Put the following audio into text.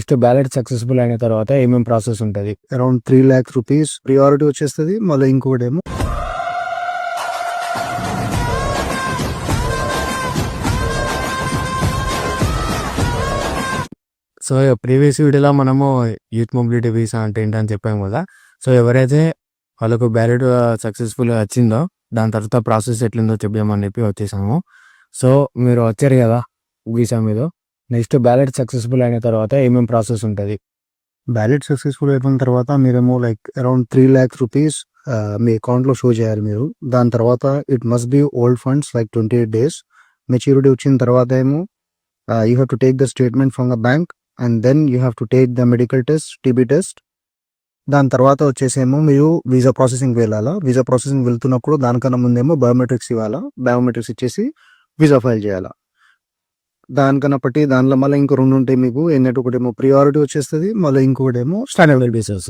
Next ballot successful అయిన తర్వాత ఏమేం ప్రాసెస్ ఉంటది? అరౌండ్ 3 lakhs రూపీస్ ప్రియారిటీ వచ్చేస్తది. మళ్ళీ ఇంకోటేమో సో, ప్రీవియస్ వీడియోలో మనము యూత్ మొబిలిటీ వీసా అంటే ఏంటని చెప్పాము కదా! సో, ఎవరైతే వాళ్ళకు బ్యాలెట్ సక్సెస్ఫుల్‌గా వచ్చిందో దాని తర్వాత ప్రాసెస్ ఎట్లుందో చెప్దామని చెప్పి వచ్చేసాము. సో, మీరు వచ్చారు కదా వీసా మీద. నెక్స్ట్ బ్యాలెట్ సక్సెస్ఫుల్ అయిన తర్వాత ఏమేం ప్రాసెస్ ఉంటది? బ్యాలెట్ సక్సెస్ఫుల్ అయిపోయిన తర్వాత మీరేమో అరౌండ్ 3 lakhs రూపీస్ మీ అకౌంట్‌లో షో చేయాలి మీరు. దాని తర్వాత it must be old funds 28 days. Maturity వచ్చిన తర్వాత ఏమో you have to take the statement from the bank and then you have to take the medical test, TB test. దాని తర్వాత వచ్చేసేమో మీరు వీసా ప్రాసెసింగ్ వెళ్ళాలా. వీసా ప్రాసెసింగ్ వెళ్తున్నప్పుడు దానికన్నా ముందేమో బయోమెట్రిక్స్ ఇవ్వాలా. బయోమెట్రిక్స్ ఇచ్చేసి వీసా ఫైల్ చేయాలా. దానికన్నా దానిలో మళ్ళీ ఇంకో 2 ఉంటాయి మీకు. ఏంటంటే ఒకటేమో ప్రియారిటీ వచ్చేస్తుంది, మళ్ళీ ఇంకొకటేమో స్టాండర్డ్ వీసాస్.